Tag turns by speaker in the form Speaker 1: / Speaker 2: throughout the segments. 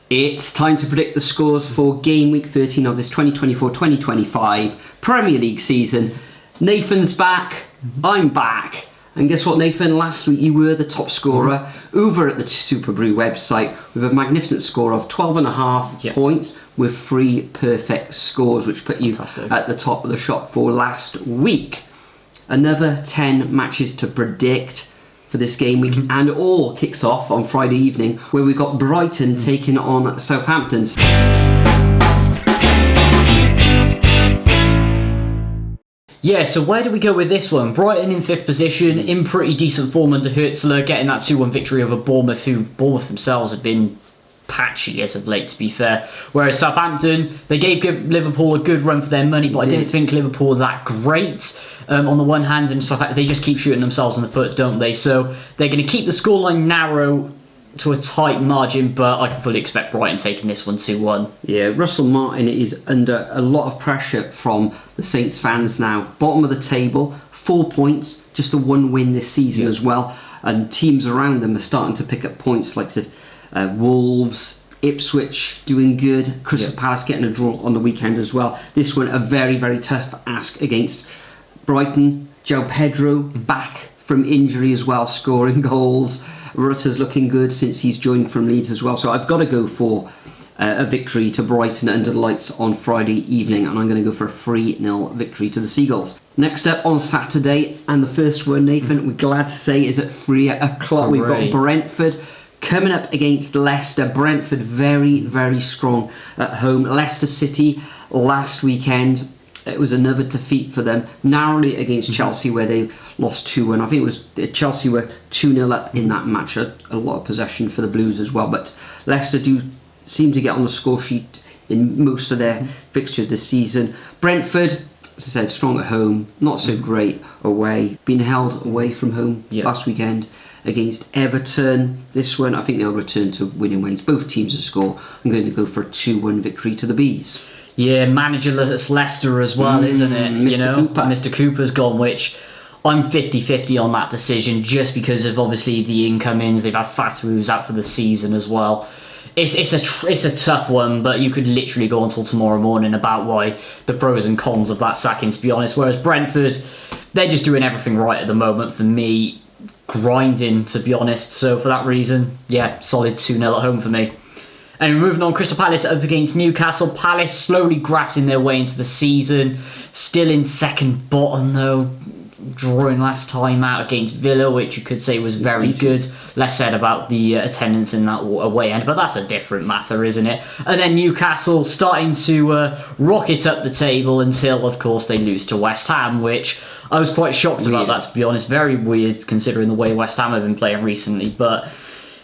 Speaker 1: It's time to predict the scores for game week 13 of this 2024-2025 Premier League season. Nathan's back, I'm back. And guess what, Nathan? Last week you were the top scorer over at the Superbru website with a magnificent score of 12.5 points with 3 perfect scores, which put you at the top of the shop for last week. Another 10 matches to predict for this game week, and it all kicks off on Friday evening where we've got Brighton taking on Southampton.
Speaker 2: Yeah, so where do we go with this one? Brighton in 5th position, in pretty decent form under Hutzler, getting that 2-1 victory over Bournemouth, who Bournemouth themselves have been patchy as of late, to be fair. Whereas Southampton, they gave Liverpool a good run for their money, but I didn't think Liverpool were that great. On the one hand, and they just keep shooting themselves in the foot, don't they? So they're going to keep the scoreline narrow to a tight margin, but I can fully expect Brighton taking this one 2-1. Yeah,
Speaker 1: Russell Martin is under a lot of pressure from the Saints fans now. Bottom of the table, 4 points, just the 1 win this season as well. And teams around them are starting to pick up points like Wolves, Ipswich doing good, Crystal Palace getting a draw on the weekend as well. This one a very, very tough ask against Brighton. João Pedro back from injury as well, scoring goals. Rutter's looking good since he's joined from Leeds as well. So I've got to go for a victory to Brighton under the lights on Friday evening, and I'm going to go for a 3-0 victory to the Seagulls. Next up on Saturday, and the first one, Nathan, we're glad to say, is at 3 o'clock. We've got Brentford coming up against Leicester. Brentford very, very strong at home. Leicester City last weekend, it was another defeat for them, narrowly against Chelsea, where they lost 2-1. I think it was Chelsea were 2-0 up in that match. A lot of possession for the Blues as well, but Leicester do seem to get on the score sheet in most of their fixtures this season. Brentford, as I said, strong at home, not so great away. Been held away from home last weekend against Everton. This one, I think they'll return to winning ways. Both teams will score. I'm going to go for a 2-1 victory to the Bees.
Speaker 2: Yeah, managerless Leicester as well, isn't it? Mr. Cooper's gone, which I'm 50-50 on that decision, just because of obviously the incomings. They've had Fataru's out for the season as well. It's a tough one, but you could literally go until tomorrow morning about why the pros and cons of that sacking, to be honest. Whereas Brentford, they're just doing everything right at the moment for me, grinding, to be honest. So for that reason, solid 2-0 at home for me. And moving on, Crystal Palace up against Newcastle. Palace slowly grafting their way into the season. Still in second bottom though. Drawing last time out against Villa, which you could say was very good. Less said about the attendance in that away end, but that's a different matter, isn't it? And then Newcastle starting to rocket up the table until, of course, they lose to West Ham, which I was quite shocked about that, to be honest. Very weird considering the way West Ham have been playing recently, but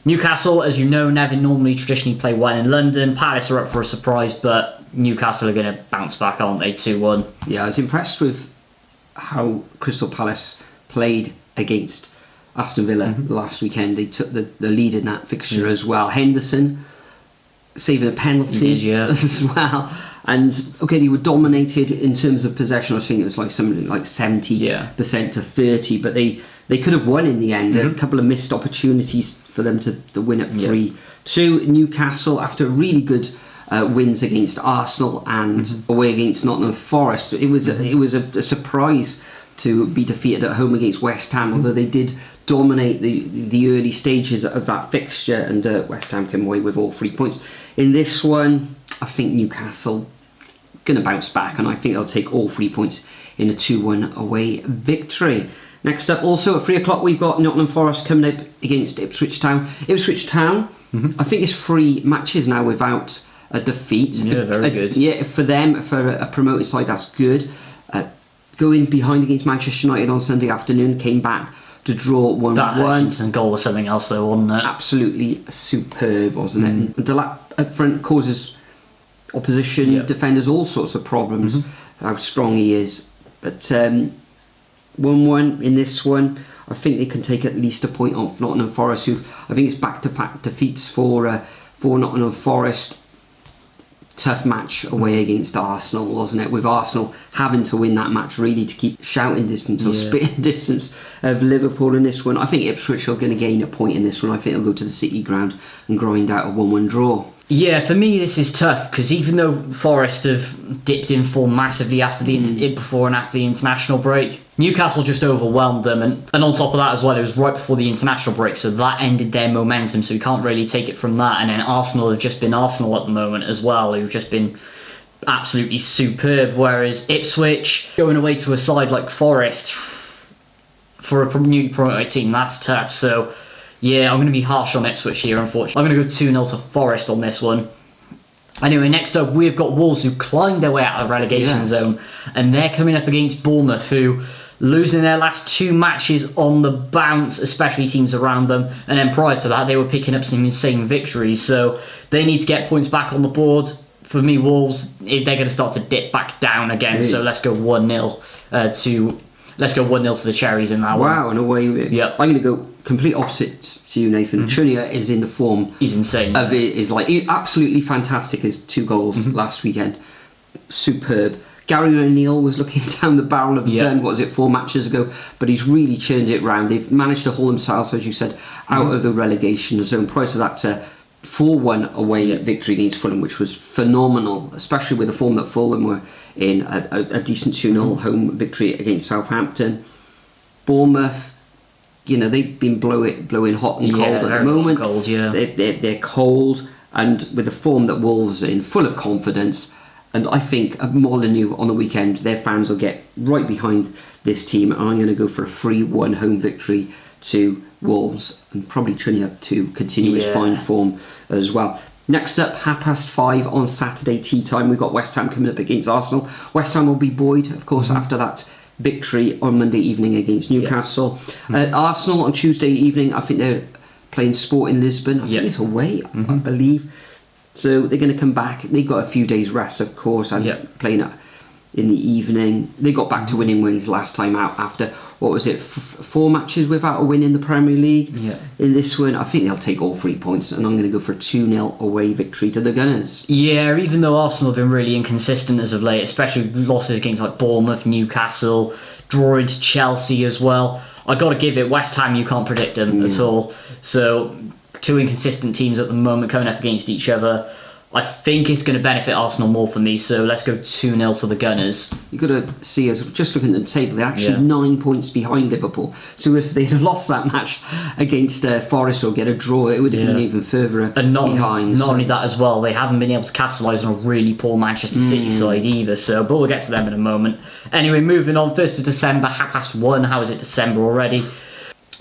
Speaker 2: Newcastle, as you know, never normally traditionally play well in London. Palace are up for a surprise, but Newcastle are going to bounce back, aren't they? 2-1.
Speaker 1: Yeah, I was impressed with how Crystal Palace played against Aston Villa last weekend. They took the lead in that fixture as well. Henderson saving a penalty as well. And okay, they were dominated in terms of possession. I think it was like something like 70% to 30, but they could have won in the end. A couple of missed opportunities for them to win at 3-2. Newcastle, after really good wins against Arsenal and away against Nottingham Forest, it was a surprise to be defeated at home against West Ham, although they did dominate the early stages of that fixture, and West Ham came away with all 3 points. In this one, I think Newcastle going to bounce back, and I think they'll take all 3 points in a 2-1 away victory. Next up, also at 3 o'clock, we've got Nottingham Forest coming up against Ipswich Town. Ipswich Town, I think it's 3 matches now without a defeat.
Speaker 2: Yeah, very good.
Speaker 1: Yeah, for them, for a promoted side, that's good. Going behind against Manchester United on Sunday afternoon, came back to draw 1-1.
Speaker 2: That Hutchinson goal was something else though, wasn't it? Absolutely
Speaker 1: superb, wasn't it? And Delap up front causes opposition defenders all sorts of problems, how strong he is. But 1-1 in this one. I think they can take at least a point off Nottingham Forest, who I think it's back-to-back defeats for Nottingham Forest. Tough match away against Arsenal, wasn't it? With Arsenal having to win that match really to keep shouting distance or spitting distance of Liverpool in this one. I think Ipswich are going to gain a point in this one. I think they'll go to the City ground and grind out a 1-1 draw.
Speaker 2: Yeah, for me this is tough because even though Forest have dipped in form massively after before and after the international break, Newcastle just overwhelmed them, and on top of that as well, it was right before the international break, so that ended their momentum, so you can't really take it from that. And then Arsenal have just been Arsenal at the moment as well, who've just been absolutely superb, whereas Ipswich, going away to a side like Forest, for a newly promoted team, that's tough. So yeah, I'm going to be harsh on Ipswich here, unfortunately. I'm going to go 2-0 to Forest on this one. Anyway, next up, we've got Wolves, who climbed their way out of the relegation zone, and they're coming up against Bournemouth, who losing their last 2 matches on the bounce, especially teams around them, and then prior to that, they were picking up some insane victories, so they need to get points back on the board. For me, Wolves, they're going to start to dip back down again, so let's go 1-0 to... Let's go 1-0 to the Cherries in that one.
Speaker 1: Wow, and away.
Speaker 2: Yep.
Speaker 1: I'm going to go complete opposite to you, Nathan. Chunia is in the form.
Speaker 2: He's insane.
Speaker 1: Is like absolutely fantastic. His 2 goals last weekend, superb. Gary O'Neill was looking down the barrel of a gun. What was it, 4 matches ago? But he's really turned it round. They've managed to haul themselves, as you said, out of the relegation zone. Prior to that, 4-1 away victory against Fulham, which was phenomenal, especially with the form that Fulham were in. A decent 2-0 home victory against Southampton. Bournemouth, they've been blowing hot and cold at the moment.
Speaker 2: Cold,
Speaker 1: they're cold, and with the form that Wolves are in, full of confidence. And I think Molineux on the weekend, their fans will get right behind this team, and I'm going to go for a 3-1 home victory to Wolves, and probably Chunia to continue his fine form as well. Next up, 5:30 on Saturday tea time, we've got West Ham coming up against Arsenal. West Ham will be buoyed, of course, after that victory on Monday evening against Newcastle. Arsenal on Tuesday evening, I think they're playing Sport in Lisbon. I think it's away, I believe. So they're going to come back. They got a few days rest, of course, and playing in the evening. They got back to winning ways last time out after, 4 matches without a win in the Premier League. In this one, I think they'll take all 3 points, and I'm going to go for a 2-0 away victory to the Gunners.
Speaker 2: Yeah, even though Arsenal have been really inconsistent as of late, especially losses against like Bournemouth, Newcastle, drawing to Chelsea as well, I got to give it West Ham. You can't predict them at all. So 2 inconsistent teams at the moment coming up against each other. I think it's going to benefit Arsenal more for me, so let's go 2-0 to the Gunners.
Speaker 1: You've got to see, as just looking at the table, they're actually 9 points behind Liverpool. So if they'd lost that match against Forest or get a draw, it would have been even further behind.
Speaker 2: Not only that as well, they haven't been able to capitalise on a really poor Manchester City side either, but we'll get to them in a moment. Anyway, moving on, 1st of December, 1:30. How is it December already?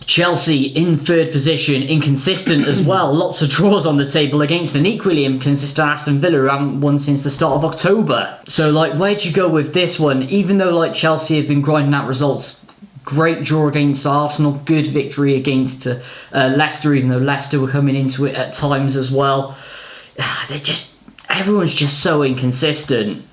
Speaker 2: Chelsea in 3rd position, inconsistent as well. Lots of draws on the table against an equally inconsistent Aston Villa, who haven't won since the start of October. So, where'd you go with this one? Even though, Chelsea have been grinding out results, great draw against Arsenal, good victory against Leicester, even though Leicester were coming into it at times as well. Everyone's just so inconsistent.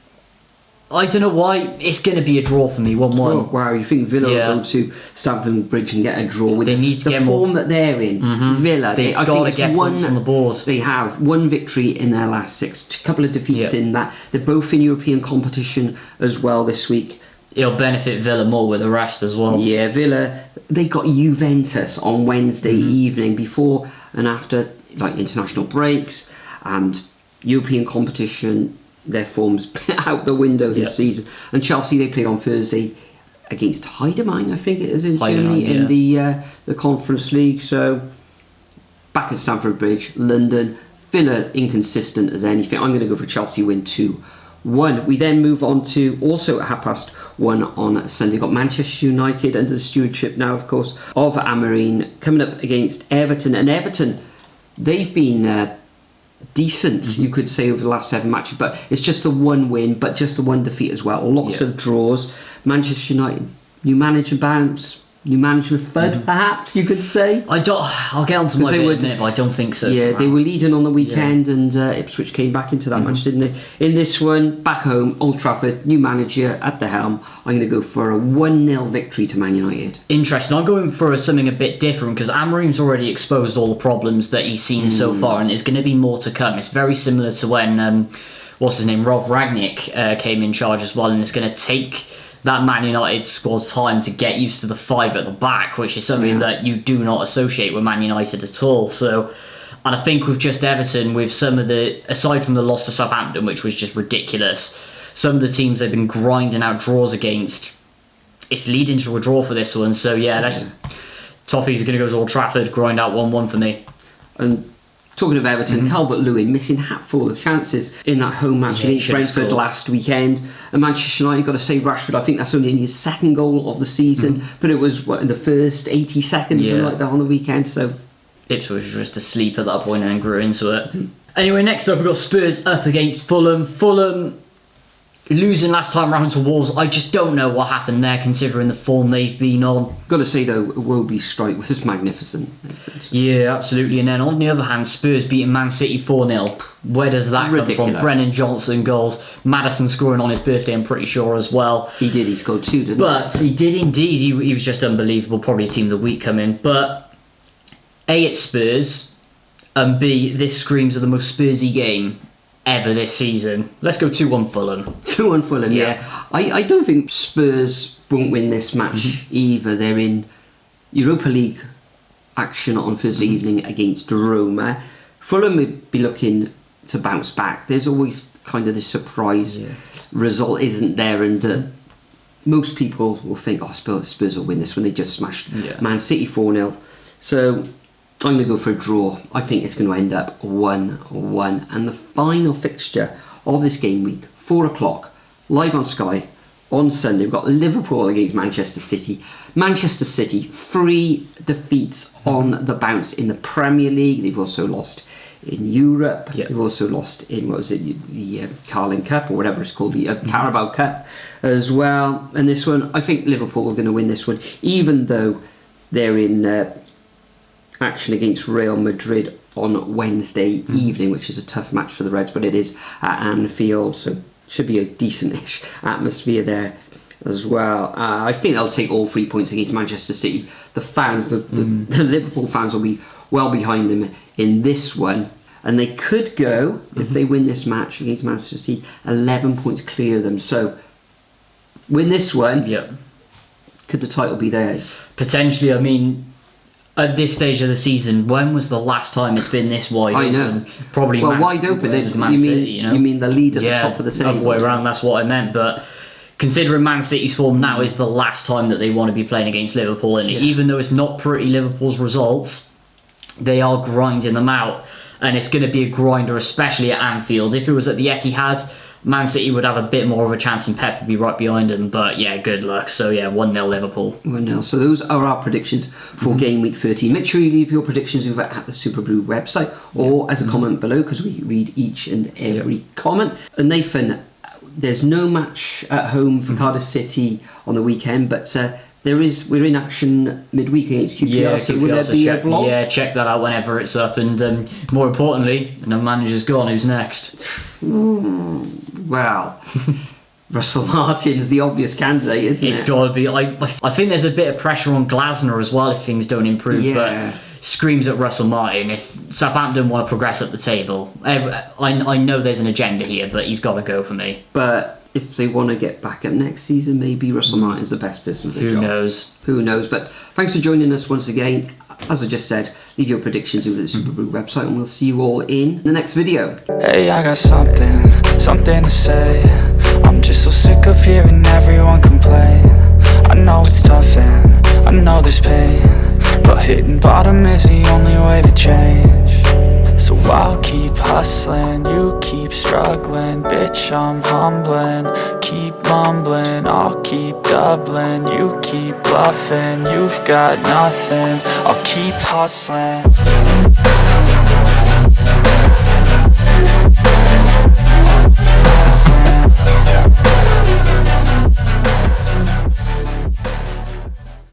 Speaker 2: I don't know why. It's going to be a draw for me, 1-1.
Speaker 1: Oh, wow, you think Villa will go to Stamford Bridge and get a draw with
Speaker 2: they need to
Speaker 1: the
Speaker 2: get
Speaker 1: form that they're in? Villa,
Speaker 2: they've got to get points on the board.
Speaker 1: They have 1 victory in their last 6, a couple of defeats in that. They're both in European competition as well this week.
Speaker 2: It'll benefit Villa more with the rest as well. Yeah,
Speaker 1: Villa, they got Juventus on Wednesday evening before and after international breaks and European competition. Their form's out the window this season. And Chelsea, they played on Thursday against Heidenheim, I think it is, in Germany, in the Conference League. So back at Stamford Bridge, London. Villa inconsistent as anything. I'm going to go for Chelsea win 2-1. We then move on to also at 1:30 on Sunday. Got Manchester United under the stewardship now, of course, of Amorim, coming up against Everton. And Everton, they've been decent, you could say, over the last 7 matches, but it's just the 1 win, but just the 1 defeat as well. Lots of draws. Manchester United, new manager bounce, new management FUD, perhaps you could say.
Speaker 2: I'll get on to my bit in a minute, but I don't think so.
Speaker 1: Yeah, they were leading on the weekend, and Ipswich came back into that match, didn't they? In this one, back home, Old Trafford, new manager at the helm. I'm going to go for a 1-0 victory to Man United.
Speaker 2: Interesting. I'm going for something a bit different because Amorim's already exposed all the problems that he's seen so far, and there's going to be more to come. It's very similar to when Rolf Rangnick came in charge as well, and it's going to take that Man United squad's time to get used to the 5 at the back, which is something that you do not associate with Man United at all. So And I think with just Everton, with some of the, aside from the loss to Southampton, which was just ridiculous, some of the teams they've been grinding out draws against, it's leading to a draw for this one. So yeah, Toffee's going to go to Old Trafford, grind out 1-1 for me.
Speaker 1: And talking of Everton, Calvert-Lewin missing hatful of chances in that home match against Brentford last weekend. And Manchester United, got to say, Rashford, I think that's only his second goal of the season, but it was in the first 80 seconds or like that on the weekend. So
Speaker 2: Ipswich was just asleep at that point and then grew into it. Anyway, next up we've got Spurs up against Fulham. Fulham losing last time round to Wolves. I just don't know what happened there, considering the form they've been on.
Speaker 1: Got to say though, Iwobi's strike was magnificent.
Speaker 2: Yeah, absolutely. And then on the other hand, Spurs beating Man City 4-0. Where does that come from? Brennan Johnson goals. Madison scoring on his birthday, I'm pretty sure, as well.
Speaker 1: He did. He scored 2, didn't he?
Speaker 2: But he did indeed. He was just unbelievable. Probably team of the week coming. But A, it's Spurs, and B, this screams of the most Spursy game ever this season. Let's go 2-1 Fulham.
Speaker 1: 2-1 Fulham, yeah. I don't think Spurs won't win this match either. They're in Europa League action on Thursday evening against Roma. Fulham would be looking to bounce back. There's always kind of this surprise result isn't there, and most people will think, Spurs will win this when they just smashed Man City 4-0. So I'm going to go for a draw. I think it's going to end up 1-1. And the final fixture of this game week, 4 o'clock, live on Sky, on Sunday, we've got Liverpool against Manchester City. Manchester City, 3 defeats on the bounce in the Premier League. They've also lost in Europe. They've also lost in, the Carling Cup, or whatever it's called, the Carabao Cup as well. And this one, I think Liverpool are going to win this one, even though they're in action against Real Madrid on Wednesday evening, which is a tough match for the Reds, but it is at Anfield, so should be a decent-ish atmosphere there as well. I think they'll take all 3 points against Manchester City. The fans, the Liverpool fans, will be well behind them in this one, and they could go, if they win this match against Manchester City, 11 points clear of them. So win this one, could the title be theirs?
Speaker 2: Potentially. I mean, at this stage of the season, when was the last time it's been this wide open?
Speaker 1: I know.
Speaker 2: Probably
Speaker 1: wide open. You mean the lead at the top of the table?
Speaker 2: Other way around, that's what I meant. But considering Man City's form now is the last time that they want to be playing against Liverpool, and even though it's not pretty Liverpool's results, they are grinding them out. And it's going to be a grinder, especially at Anfield. If it was at the Etihad, Man City would have a bit more of a chance and Pep would be right behind them, but good luck. So 1-0 Liverpool. 1-0.
Speaker 1: So those are our predictions for game week 13. Make sure you leave your predictions over at the Superbru website or as a comment below, because we read each and every comment. And Nathan, there's no match at home for Cardiff City on the weekend, but we're in action midweek against QPR, so will there be a vlog?
Speaker 2: Yeah, check that out whenever it's up, and more importantly, the manager's gone, who's next?
Speaker 1: Well, Russell Martin's the obvious candidate, isn't it?
Speaker 2: It's got to be. I think there's a bit of pressure on Glasner as well if things don't improve, but screams at Russell Martin. If Southampton want to progress up the table, I know there's an agenda here, but he's got to go for me.
Speaker 1: But if they want to get back up next season, maybe Russell Martin's the best person for the job. Who knows? But thanks for joining us once again. As I just said, leave your predictions over the Superbru website, and we'll see you all in the next video.
Speaker 3: Hey, I got something to say. I'm just so sick of hearing everyone complain. I know it's tough and I know there's pain, but hitting bottom is the only way to change. So I'll keep hustling, you keep struggling. Bitch, I'm humbling, keep mumbling. I'll keep doubling, you keep bluffing. You've got nothing, I'll keep hustling.